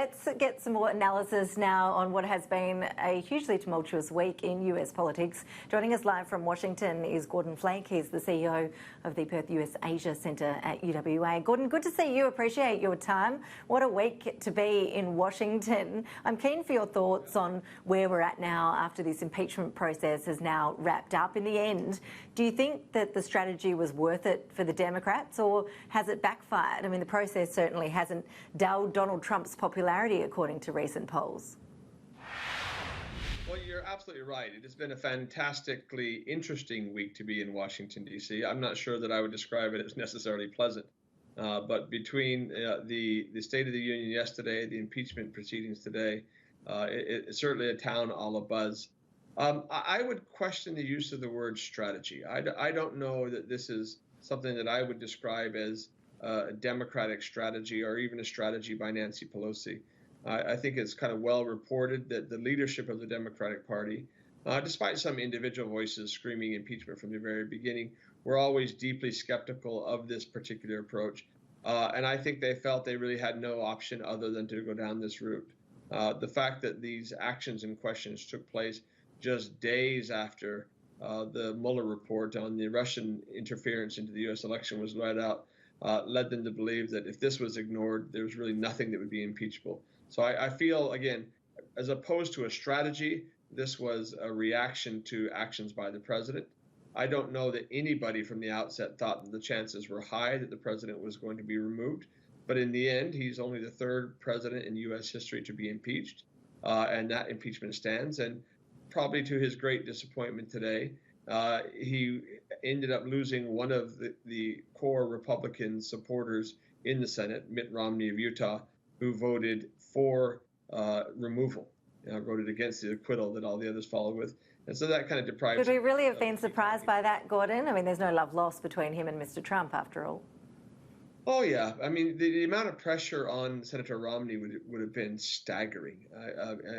let's get some more analysis now on what has been a hugely tumultuous week in US politics. Joining us live from Washington is Gordon Flake. He's the CEO of the Perth USAsia Centre at UWA. Gordon, good to see you. Appreciate your time. What a week to be in Washington. I'm keen for your thoughts on where we're at now after this impeachment process has now wrapped up. In the end, do you think that the strategy was worth it for the Democrats, or has it backfired? I mean, the process certainly hasn't dulled Donald Trump's popularity, according to recent polls. Well, you're absolutely right. It has been a fantastically interesting week to be in Washington, D.C. I'm not sure that I would describe it as necessarily pleasant. But between the State of the Union yesterday, the impeachment proceedings today, it's certainly a town all abuzz. I would question the use of the word strategy. I don't know that this is something that I would describe as a Democratic strategy or even a strategy by Nancy Pelosi. I think it's kind of well reported that the leadership of the Democratic Party, despite some individual voices screaming impeachment from the very beginning, were always deeply skeptical of this particular approach. And I think they felt they really had no option other than to go down this route. The fact that these actions and questions took place just days after the Mueller report on the Russian interference into the U.S. election was let out led them to believe that if this was ignored, there was really nothing that would be impeachable. So I feel, again, as opposed to a strategy, this was a reaction to actions by the president. I don't know that anybody from the outset thought that the chances were high that the president was going to be removed. But in the end, he's only the third president in U.S. history to be impeached, and that impeachment stands. And probably to his great disappointment today, he ended up losing one of the core Republican supporters in the Senate, Mitt Romney of Utah, who voted for removal, voted against the acquittal that all the others followed with. And so that kind of deprives... Could we really have been surprised by that, Gordon? I mean, there's no love lost between him and Mr Trump, after all. Oh, yeah. I mean, the amount of pressure on Senator Romney would have been staggering.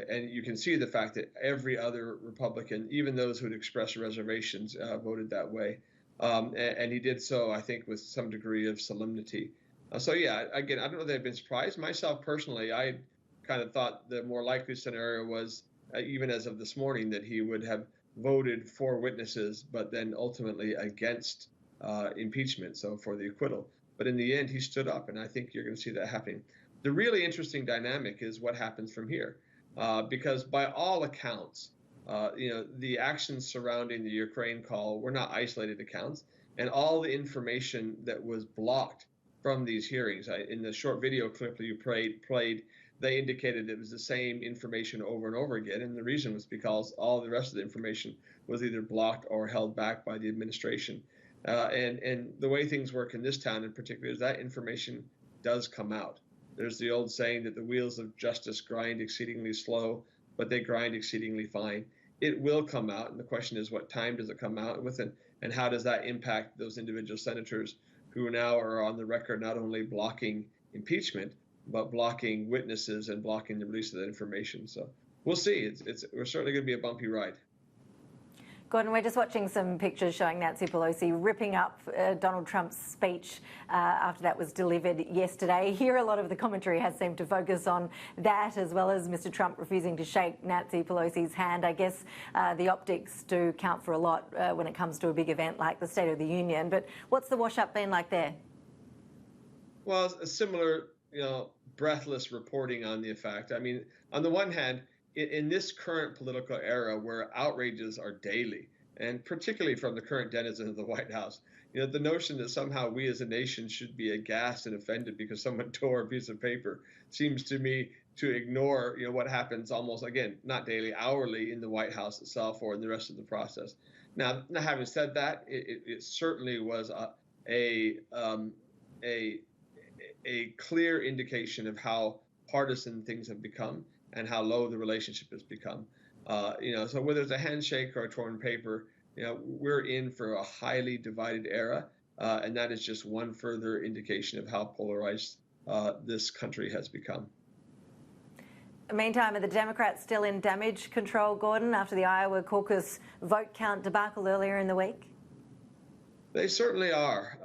And you can see the fact that every other Republican, even those who had expressed reservations, voted that way. And he did so, I think, with some degree of solemnity. So, yeah, again, I don't know that I've been surprised. Myself, personally, I kind of thought the more likely scenario was, even as of this morning, that he would have voted for witnesses, but then ultimately against impeachment, so for the acquittal. But in the end, he stood up, and I think you're going to see that happening. The really interesting dynamic is what happens from here, because by all accounts, the actions surrounding the Ukraine call were not isolated accounts, and all the information that was blocked from these hearings. In the short video clip that you played, they indicated it was the same information over and over again, and the reason was because all the rest of the information was either blocked or held back by the administration. And the way things work in this town in particular is that information does come out. There's the old saying that the wheels of justice grind exceedingly slow, but they grind exceedingly fine. It will come out, and the question is, what time does it come out with, and how does that impact those individual senators who now are on the record not only blocking impeachment, but blocking witnesses and blocking the release of that information. So we'll see. We're certainly going to be a bumpy ride. Gordon, we're just watching some pictures showing Nancy Pelosi ripping up Donald Trump's speech after that was delivered yesterday. Here, a lot of the commentary has seemed to focus on that, as well as Mr Trump refusing to shake Nancy Pelosi's hand. I guess the optics do count for a lot when it comes to a big event like the State of the Union. But what's the wash-up been like there? Well, a similar, breathless reporting on the effect. I mean, on the one hand, in this current political era where outrages are daily, and particularly from the current denizens of the White House, the notion that somehow we as a nation should be aghast and offended because someone tore a piece of paper seems to me to ignore, what happens almost, again, not daily, hourly in the White House itself or in the rest of the process. Now having said that, it certainly was a clear indication of how partisan things have become and how low the relationship has become. So whether it's a handshake or a torn paper, we're in for a highly divided era, and that is just one further indication of how polarized this country has become. Meantime, are the Democrats still in damage control, Gordon, after the Iowa caucus vote count debacle earlier in the week? They certainly are.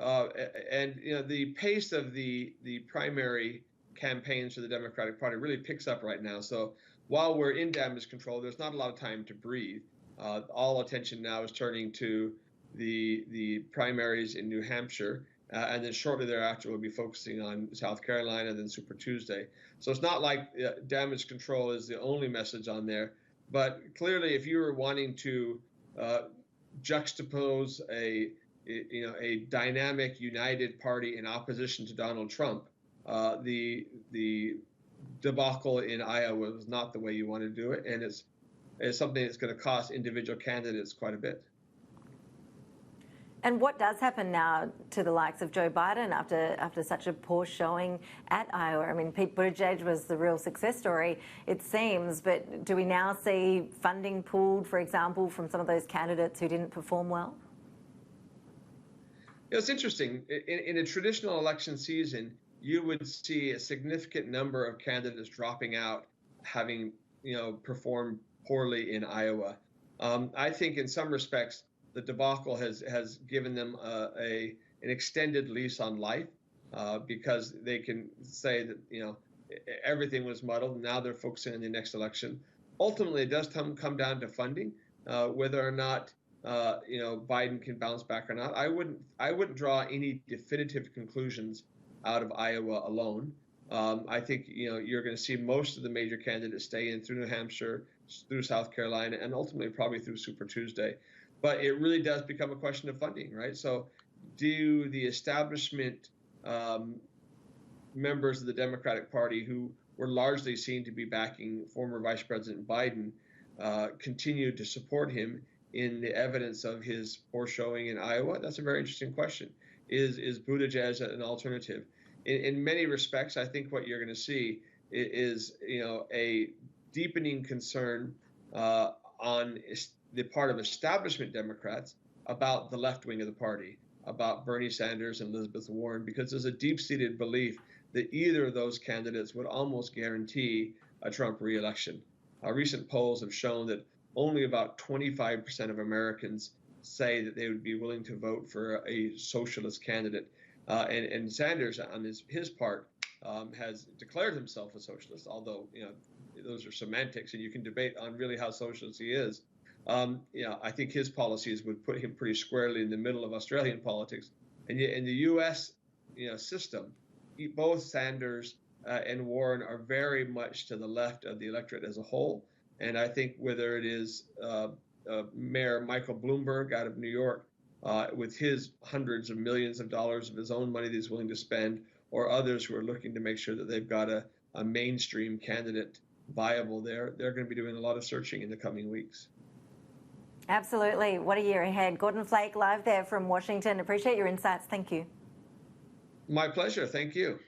And the pace of the primary campaigns for the Democratic Party really picks up right now. So while we're in damage control, there's not a lot of time to breathe. All attention now is turning to the primaries in New Hampshire, and then shortly thereafter we'll be focusing on South Carolina, then Super Tuesday. So it's not like damage control is the only message on there, but clearly if you were wanting to juxtapose a dynamic, united party in opposition to Donald Trump, the debacle in Iowa was not the way you want to do it, and it's something that's going to cost individual candidates quite a bit. And what does happen now to the likes of Joe Biden after such a poor showing at Iowa? I mean, Pete Buttigieg was the real success story, it seems, but do we now see funding pulled, for example, from some of those candidates who didn't perform well? It's interesting. In a traditional election season, you would see a significant number of candidates dropping out, having performed poorly in Iowa. I think in some respects, the debacle has given them an extended lease on life because they can say that everything was muddled, and now they're focusing on the next election. Ultimately, it does come down to funding, whether or not Biden can bounce back or not. I wouldn't draw any definitive conclusions out of Iowa alone. I think you're going to see most of the major candidates stay in through New Hampshire, through South Carolina, and ultimately probably through Super Tuesday. But it really does become a question of funding, right? So do the establishment members of the Democratic Party who were largely seen to be backing former Vice President Biden continue to support him in the evidence of his poor showing in Iowa? That's a very interesting question. Is Buttigieg an alternative? In many respects, I think what you're going to see is a deepening concern on the part of establishment Democrats about the left wing of the party, about Bernie Sanders and Elizabeth Warren, because there's a deep-seated belief that either of those candidates would almost guarantee a Trump re-election. Recent polls have shown that only about 25% of Americans say that they would be willing to vote for a socialist candidate. And Sanders, on his part, has declared himself a socialist, although those are semantics, and you can debate on really how socialist he is. I think his policies would put him pretty squarely in the middle of Australian politics. And yet in the U.S. System, both Sanders and Warren are very much to the left of the electorate as a whole. And I think whether it is Mayor Michael Bloomberg out of New York, with his hundreds of millions of dollars of his own money that he's willing to spend, or others who are looking to make sure that they've got a mainstream candidate viable, they're going to be doing a lot of searching in the coming weeks. Absolutely. What a year ahead. Gordon Flake, live there from Washington. Appreciate your insights. Thank you. My pleasure. Thank you.